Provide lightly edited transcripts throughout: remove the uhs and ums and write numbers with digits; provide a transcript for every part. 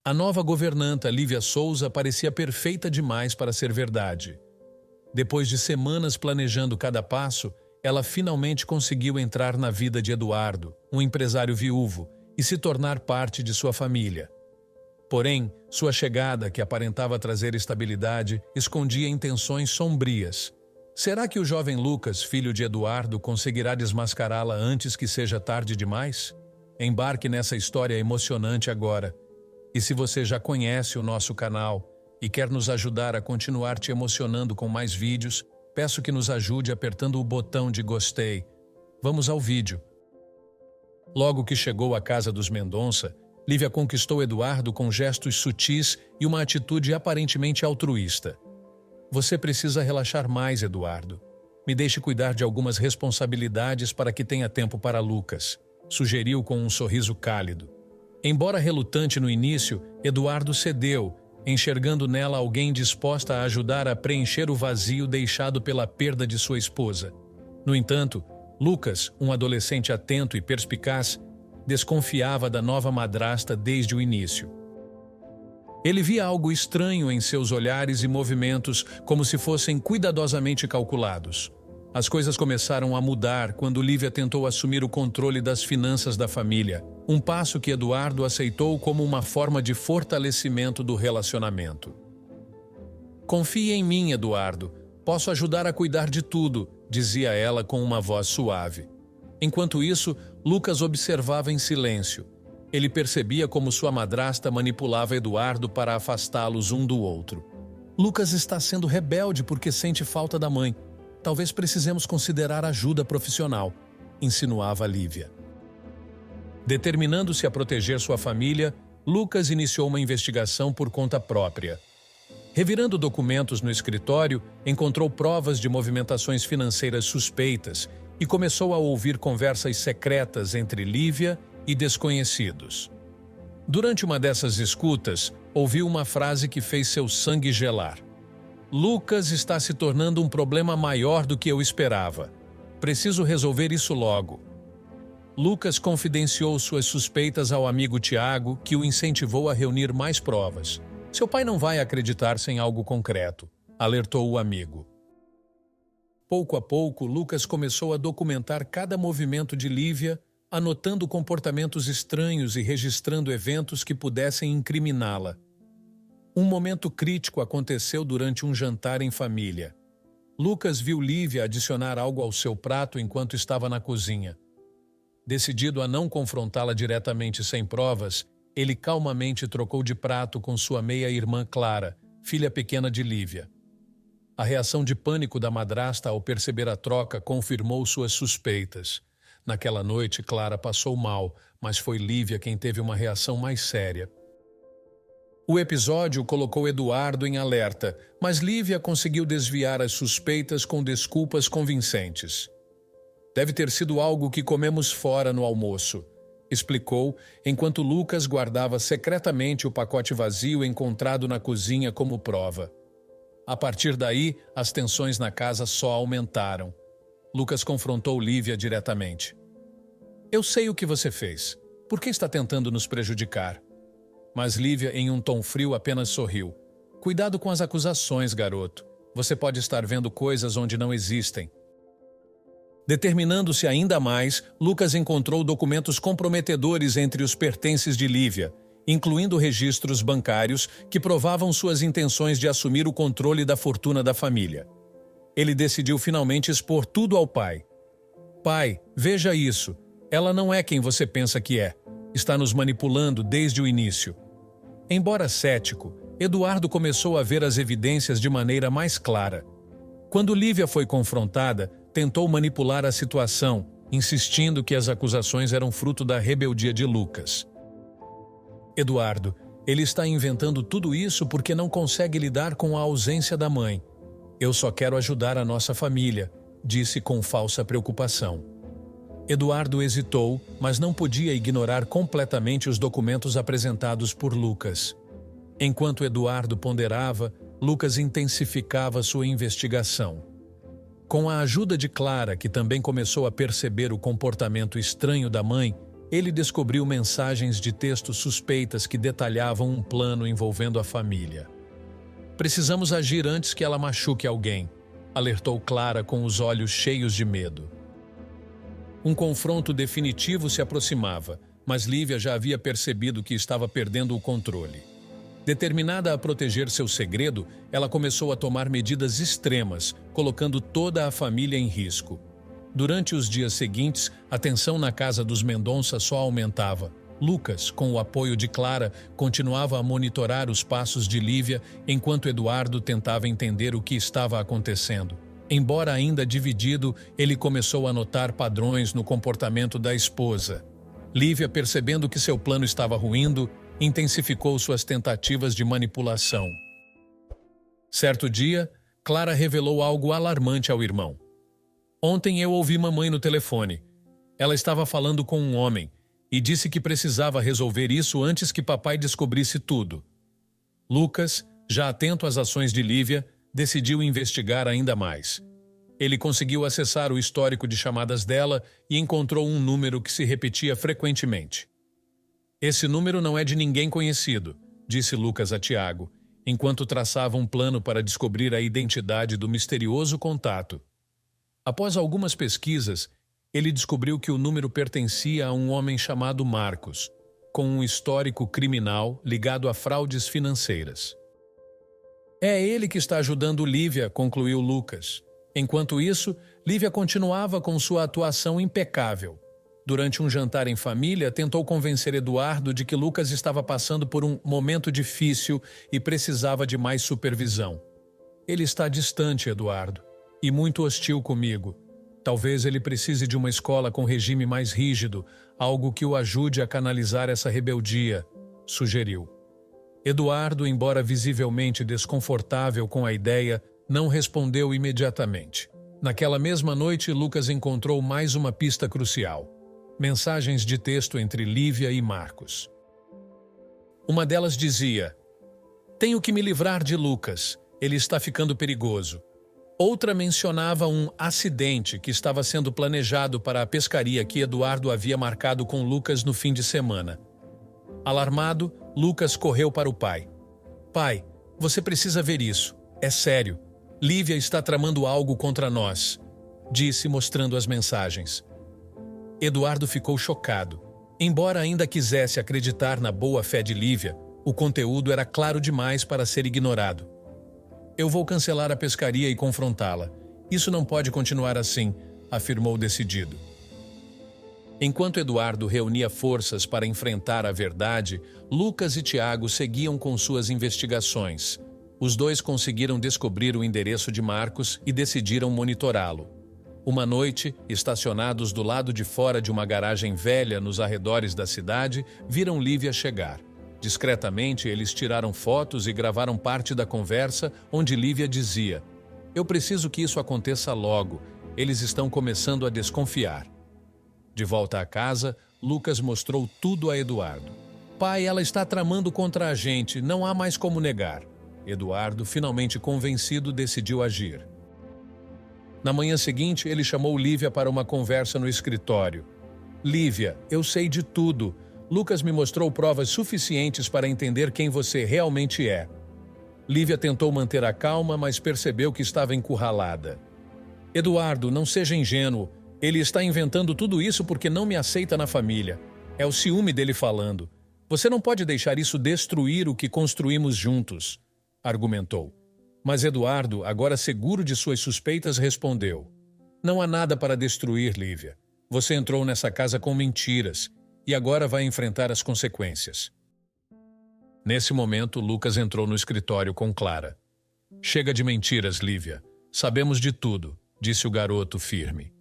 A nova governanta, Lívia Souza, parecia perfeita demais para ser verdade. Depois de semanas planejando cada passo, ela finalmente conseguiu entrar na vida de Eduardo, um empresário viúvo, e se tornar parte de sua família. Porém, sua chegada, que aparentava trazer estabilidade, escondia intenções sombrias. Será que o jovem Lucas, filho de Eduardo, conseguirá desmascará-la antes que seja tarde demais? Embarque nessa história emocionante agora. E se você já conhece o nosso canal e quer nos ajudar a continuar te emocionando com mais vídeos, peço que nos ajude apertando o botão de gostei. Vamos ao vídeo. Logo que chegou à casa dos Mendonça, Lívia conquistou Eduardo com gestos sutis e uma atitude aparentemente altruísta. Você precisa relaxar mais, Eduardo. Me deixe cuidar de algumas responsabilidades para que tenha tempo para Lucas, sugeriu com um sorriso cálido. Embora relutante no início, Eduardo cedeu, enxergando nela alguém disposta a ajudar a preencher o vazio deixado pela perda de sua esposa. No entanto, Lucas, um adolescente atento e perspicaz, desconfiava da nova madrasta desde o início. Ele via algo estranho em seus olhares e movimentos, como se fossem cuidadosamente calculados. As coisas começaram a mudar quando Lívia tentou assumir o controle das finanças da família, um passo que Eduardo aceitou como uma forma de fortalecimento do relacionamento. Confie em mim, Eduardo. Posso ajudar a cuidar de tudo, dizia ela com uma voz suave. Enquanto isso, Lucas observava em silêncio. Ele percebia como sua madrasta manipulava Eduardo para afastá-los um do outro. Lucas está sendo rebelde porque sente falta da mãe. Talvez precisemos considerar ajuda profissional, insinuava Lívia. Determinando-se a proteger sua família, Lucas iniciou uma investigação por conta própria. Revirando documentos no escritório, encontrou provas de movimentações financeiras suspeitas e começou a ouvir conversas secretas entre Lívia e desconhecidos. Durante uma dessas escutas, ouviu uma frase que fez seu sangue gelar. Lucas está se tornando um problema maior do que eu esperava. Preciso resolver isso logo. Lucas confidenciou suas suspeitas ao amigo Tiago, que o incentivou a reunir mais provas. Seu pai não vai acreditar sem algo concreto, alertou o amigo. Pouco a pouco, Lucas começou a documentar cada movimento de Lívia, anotando comportamentos estranhos e registrando eventos que pudessem incriminá-la. Um momento crítico aconteceu durante um jantar em família. Lucas viu Lívia adicionar algo ao seu prato enquanto estava na cozinha. Decidido a não confrontá-la diretamente sem provas, ele calmamente trocou de prato com sua meia-irmã Clara, filha pequena de Lívia. A reação de pânico da madrasta ao perceber a troca confirmou suas suspeitas. Naquela noite, Clara passou mal, mas foi Lívia quem teve uma reação mais séria. O episódio colocou Eduardo em alerta, mas Lívia conseguiu desviar as suspeitas com desculpas convincentes. Deve ter sido algo que comemos fora no almoço, explicou, enquanto Lucas guardava secretamente o pacote vazio encontrado na cozinha como prova. A partir daí, as tensões na casa só aumentaram. Lucas confrontou Lívia diretamente. Eu sei o que você fez. Por que está tentando nos prejudicar? Mas Lívia, em um tom frio, apenas sorriu. Cuidado com as acusações, garoto. Você pode estar vendo coisas onde não existem. Determinando-se ainda mais, Lucas encontrou documentos comprometedores entre os pertences de Lívia, incluindo registros bancários que provavam suas intenções de assumir o controle da fortuna da família. Ele decidiu finalmente expor tudo ao pai. Pai, veja isso. Ela não é quem você pensa que é. Está nos manipulando desde o início. Embora cético, Eduardo começou a ver as evidências de maneira mais clara. Quando Lívia foi confrontada, tentou manipular a situação, insistindo que as acusações eram fruto da rebeldia de Lucas. Eduardo, ele está inventando tudo isso porque não consegue lidar com a ausência da mãe. Eu só quero ajudar a nossa família, disse com falsa preocupação. Eduardo hesitou, mas não podia ignorar completamente os documentos apresentados por Lucas. Enquanto Eduardo ponderava, Lucas intensificava sua investigação. Com a ajuda de Clara, que também começou a perceber o comportamento estranho da mãe, ele descobriu mensagens de texto suspeitas que detalhavam um plano envolvendo a família. Precisamos agir antes que ela machuque alguém, alertou Clara com os olhos cheios de medo. Um confronto definitivo se aproximava, mas Lívia já havia percebido que estava perdendo o controle. Determinada a proteger seu segredo, ela começou a tomar medidas extremas, colocando toda a família em risco. Durante os dias seguintes, a tensão na casa dos Mendonça só aumentava. Lucas, com o apoio de Clara, continuava a monitorar os passos de Lívia enquanto Eduardo tentava entender o que estava acontecendo. Embora ainda dividido, ele começou a notar padrões no comportamento da esposa. Lívia, percebendo que seu plano estava ruindo, intensificou suas tentativas de manipulação. Certo dia, Clara revelou algo alarmante ao irmão. Ontem eu ouvi mamãe no telefone. Ela estava falando com um homem e disse que precisava resolver isso antes que papai descobrisse tudo. Lucas, já atento às ações de Lívia, decidiu investigar ainda mais. Ele conseguiu acessar o histórico de chamadas dela e encontrou um número que se repetia frequentemente. Esse número não é de ninguém conhecido, disse Lucas a Tiago, enquanto traçava um plano para descobrir a identidade do misterioso contato. Após algumas pesquisas, ele descobriu que o número pertencia a um homem chamado Marcos, com um histórico criminal ligado a fraudes financeiras. É ele que está ajudando Lívia, concluiu Lucas. Enquanto isso, Lívia continuava com sua atuação impecável. Durante um jantar em família, tentou convencer Eduardo de que Lucas estava passando por um momento difícil e precisava de mais supervisão. Ele está distante, Eduardo, e muito hostil comigo. Talvez ele precise de uma escola com regime mais rígido, algo que o ajude a canalizar essa rebeldia, sugeriu. Eduardo, embora visivelmente desconfortável com a ideia, não respondeu imediatamente. Naquela mesma noite, Lucas encontrou mais uma pista crucial. Mensagens de texto entre Lívia e Marcos. Uma delas dizia: "Tenho que me livrar de Lucas, ele está ficando perigoso." Outra mencionava um acidente que estava sendo planejado para a pescaria que Eduardo havia marcado com Lucas no fim de semana. Alarmado, Lucas correu para o pai. "Pai, você precisa ver isso. É sério. Lívia está tramando algo contra nós", disse, mostrando as mensagens. Eduardo ficou chocado. Embora ainda quisesse acreditar na boa-fé de Lívia, o conteúdo era claro demais para ser ignorado. "Eu vou cancelar a pescaria e confrontá-la. Isso não pode continuar assim", afirmou decidido. Enquanto Eduardo reunia forças para enfrentar a verdade, Lucas e Tiago seguiam com suas investigações. Os dois conseguiram descobrir o endereço de Marcos e decidiram monitorá-lo. Uma noite, estacionados do lado de fora de uma garagem velha nos arredores da cidade, viram Lívia chegar. Discretamente, eles tiraram fotos e gravaram parte da conversa onde Lívia dizia: "Eu preciso que isso aconteça logo. Eles estão começando a desconfiar." De volta à casa, Lucas mostrou tudo a Eduardo. "Pai, ela está tramando contra a gente, não há mais como negar." Eduardo, finalmente convencido, decidiu agir. Na manhã seguinte, ele chamou Lívia para uma conversa no escritório. "Lívia, eu sei de tudo. Lucas me mostrou provas suficientes para entender quem você realmente é." Lívia tentou manter a calma, mas percebeu que estava encurralada. "Eduardo, não seja ingênuo. Ele está inventando tudo isso porque não me aceita na família. É o ciúme dele falando. Você não pode deixar isso destruir o que construímos juntos", argumentou. Mas Eduardo, agora seguro de suas suspeitas, respondeu: "Não há nada para destruir, Lívia. Você entrou nessa casa com mentiras e agora vai enfrentar as consequências." Nesse momento, Lucas entrou no escritório com Clara. "Chega de mentiras, Lívia. Sabemos de tudo", disse o garoto firme.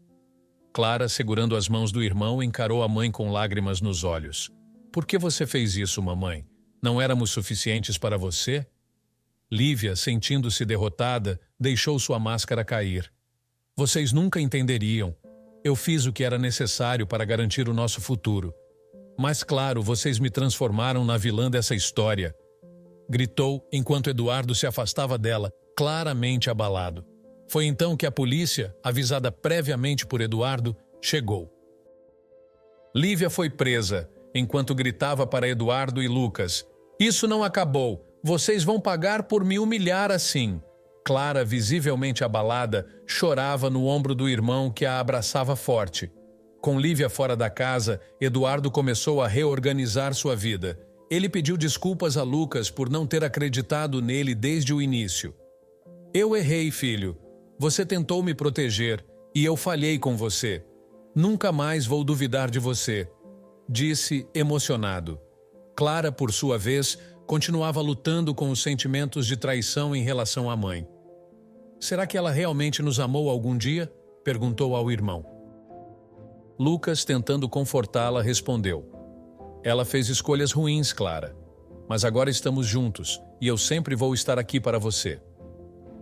Clara, segurando as mãos do irmão, encarou a mãe com lágrimas nos olhos. "Por que você fez isso, mamãe? Não éramos suficientes para você?" Lívia, sentindo-se derrotada, deixou sua máscara cair. "Vocês nunca entenderiam. Eu fiz o que era necessário para garantir o nosso futuro. Mas, claro, vocês me transformaram na vilã dessa história", gritou enquanto Eduardo se afastava dela, claramente abalado. Foi então que a polícia, avisada previamente por Eduardo, chegou. Lívia foi presa, enquanto gritava para Eduardo e Lucas: "Isso não acabou! Vocês vão pagar por me humilhar assim!" Clara, visivelmente abalada, chorava no ombro do irmão que a abraçava forte. Com Lívia fora da casa, Eduardo começou a reorganizar sua vida. Ele pediu desculpas a Lucas por não ter acreditado nele desde o início. "Eu errei, filho. Você tentou me proteger e eu falhei com você. Nunca mais vou duvidar de você", disse emocionado. Clara, por sua vez, continuava lutando com os sentimentos de traição em relação à mãe. "Será que ela realmente nos amou algum dia?" perguntou ao irmão. Lucas, tentando confortá-la, respondeu: "Ela fez escolhas ruins, Clara. Mas agora estamos juntos e eu sempre vou estar aqui para você."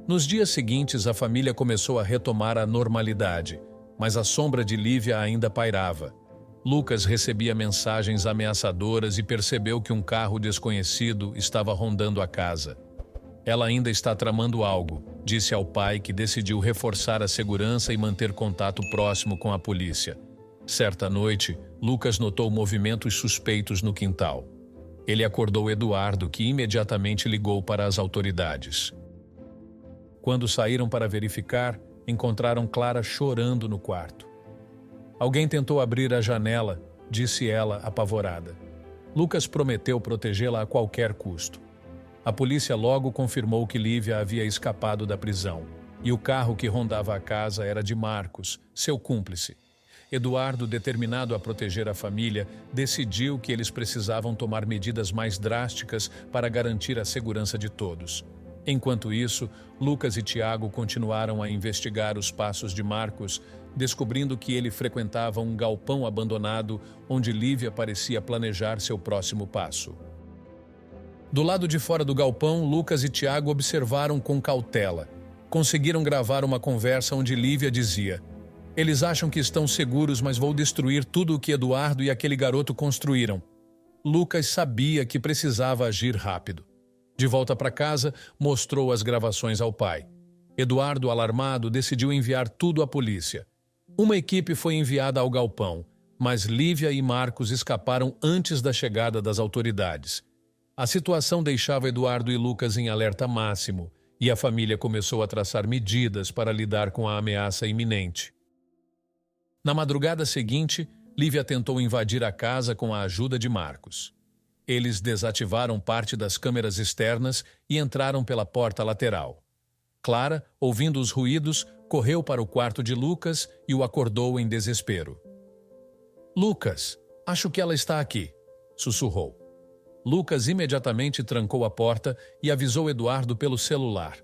Nos dias seguintes, a família começou a retomar a normalidade, mas a sombra de Lívia ainda pairava. Lucas recebia mensagens ameaçadoras e percebeu que um carro desconhecido estava rondando a casa. "Ela ainda está tramando algo", disse ao pai, que decidiu reforçar a segurança e manter contato próximo com a polícia. Certa noite, Lucas notou movimentos suspeitos no quintal. Ele acordou Eduardo, que imediatamente ligou para as autoridades. Quando saíram para verificar, encontraram Clara chorando no quarto. "Alguém tentou abrir a janela", disse ela, apavorada. Lucas prometeu protegê-la a qualquer custo. A polícia logo confirmou que Lívia havia escapado da prisão, e o carro que rondava a casa era de Marcos, seu cúmplice. Eduardo, determinado a proteger a família, decidiu que eles precisavam tomar medidas mais drásticas para garantir a segurança de todos. Enquanto isso, Lucas e Tiago continuaram a investigar os passos de Marcos, descobrindo que ele frequentava um galpão abandonado onde Lívia parecia planejar seu próximo passo. Do lado de fora do galpão, Lucas e Tiago observaram com cautela. Conseguiram gravar uma conversa onde Lívia dizia: "Eles acham que estão seguros, mas vou destruir tudo o que Eduardo e aquele garoto construíram." Lucas sabia que precisava agir rápido. De volta para casa, mostrou as gravações ao pai. Eduardo, alarmado, decidiu enviar tudo à polícia. Uma equipe foi enviada ao galpão, mas Lívia e Marcos escaparam antes da chegada das autoridades. A situação deixava Eduardo e Lucas em alerta máximo, e a família começou a traçar medidas para lidar com a ameaça iminente. Na madrugada seguinte, Lívia tentou invadir a casa com a ajuda de Marcos. Eles desativaram parte das câmeras externas e entraram pela porta lateral. Clara, ouvindo os ruídos, correu para o quarto de Lucas e o acordou em desespero. "Lucas, acho que ela está aqui", sussurrou. Lucas imediatamente trancou a porta e avisou Eduardo pelo celular.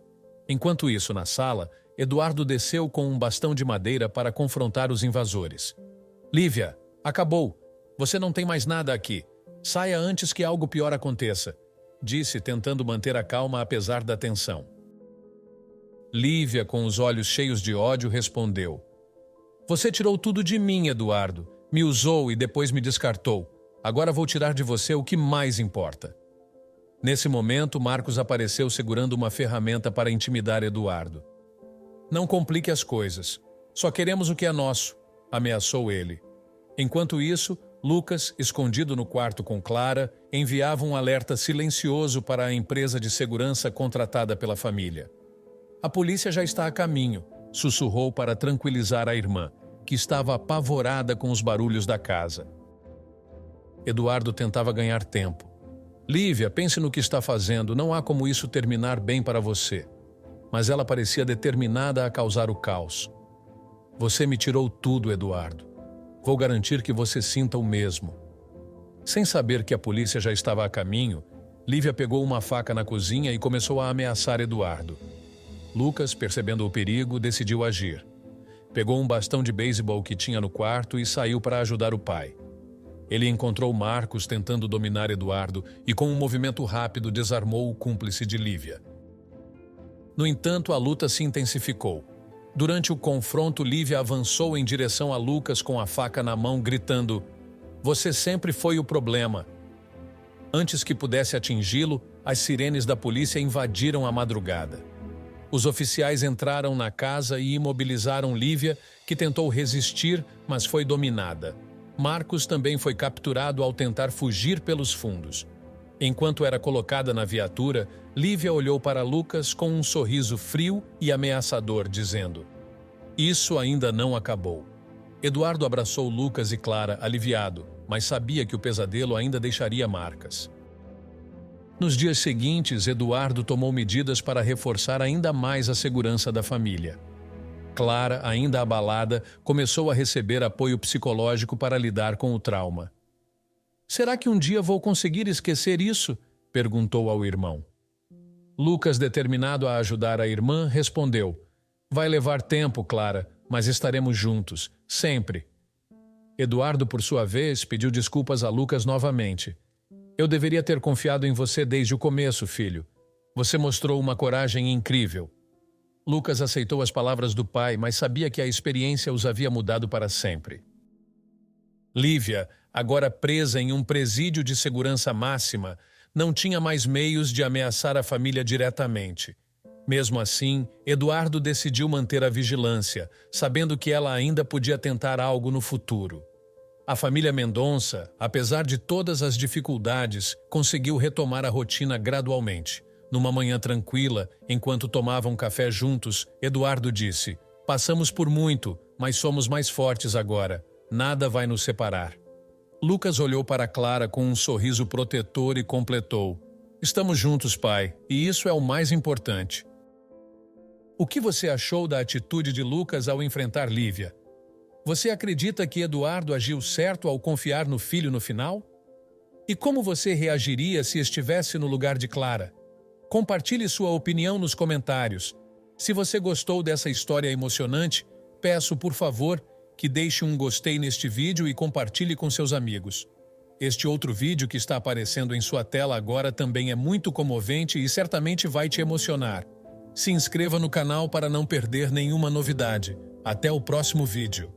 Enquanto isso, na sala, Eduardo desceu com um bastão de madeira para confrontar os invasores. "Lívia, acabou. Você não tem mais nada aqui. Saia antes que algo pior aconteça", disse, tentando manter a calma apesar da tensão. Lívia, com os olhos cheios de ódio, respondeu: "Você tirou tudo de mim, Eduardo. Me usou e depois me descartou. Agora vou tirar de você o que mais importa." Nesse momento, Marcos apareceu segurando uma ferramenta para intimidar Eduardo. "Não complique as coisas. Só queremos o que é nosso", ameaçou ele. Enquanto isso, Lucas, escondido no quarto com Clara, enviava um alerta silencioso para a empresa de segurança contratada pela família. "A polícia já está a caminho", sussurrou para tranquilizar a irmã, que estava apavorada com os barulhos da casa. Eduardo tentava ganhar tempo. "Lívia, pense no que está fazendo, não há como isso terminar bem para você." Mas ela parecia determinada a causar o caos. "Você me tirou tudo, Eduardo. Vou garantir que você sinta o mesmo." Sem saber que a polícia já estava a caminho, Lívia pegou uma faca na cozinha e começou a ameaçar Eduardo. Lucas, percebendo o perigo, decidiu agir. Pegou um bastão de beisebol que tinha no quarto e saiu para ajudar o pai. Ele encontrou Marcos tentando dominar Eduardo e, com um movimento rápido, desarmou o cúmplice de Lívia. No entanto, a luta se intensificou. Durante o confronto, Lívia avançou em direção a Lucas com a faca na mão, gritando: "Você sempre foi o problema." Antes que pudesse atingi-lo, as sirenes da polícia invadiram a madrugada. Os oficiais entraram na casa e imobilizaram Lívia, que tentou resistir, mas foi dominada. Marcos também foi capturado ao tentar fugir pelos fundos. Enquanto era colocada na viatura, Lívia olhou para Lucas com um sorriso frio e ameaçador, dizendo: "Isso ainda não acabou." Eduardo abraçou Lucas e Clara, aliviado, mas sabia que o pesadelo ainda deixaria marcas. Nos dias seguintes, Eduardo tomou medidas para reforçar ainda mais a segurança da família. Clara, ainda abalada, começou a receber apoio psicológico para lidar com o trauma. "Será que um dia vou conseguir esquecer isso?" perguntou ao irmão. Lucas, determinado a ajudar a irmã, respondeu: "Vai levar tempo, Clara, mas estaremos juntos, sempre." Eduardo, por sua vez, pediu desculpas a Lucas novamente. "Eu deveria ter confiado em você desde o começo, filho. Você mostrou uma coragem incrível." Lucas aceitou as palavras do pai, mas sabia que a experiência os havia mudado para sempre. Lívia, agora presa em um presídio de segurança máxima, não tinha mais meios de ameaçar a família diretamente. Mesmo assim, Eduardo decidiu manter a vigilância, sabendo que ela ainda podia tentar algo no futuro. A família Mendonça, apesar de todas as dificuldades, conseguiu retomar a rotina gradualmente. Numa manhã tranquila, enquanto tomavam café juntos, Eduardo disse: "Passamos por muito, mas somos mais fortes agora. Nada vai nos separar." Lucas olhou para Clara com um sorriso protetor e completou: "Estamos juntos, pai, e isso é o mais importante." O que você achou da atitude de Lucas ao enfrentar Lívia? Você acredita que Eduardo agiu certo ao confiar no filho no final? E como você reagiria se estivesse no lugar de Clara? Compartilhe sua opinião nos comentários. Se você gostou dessa história emocionante, peço, por favor, que deixe um gostei neste vídeo e compartilhe com seus amigos. Este outro vídeo que está aparecendo em sua tela agora também é muito comovente e certamente vai te emocionar. Se inscreva no canal para não perder nenhuma novidade. Até o próximo vídeo.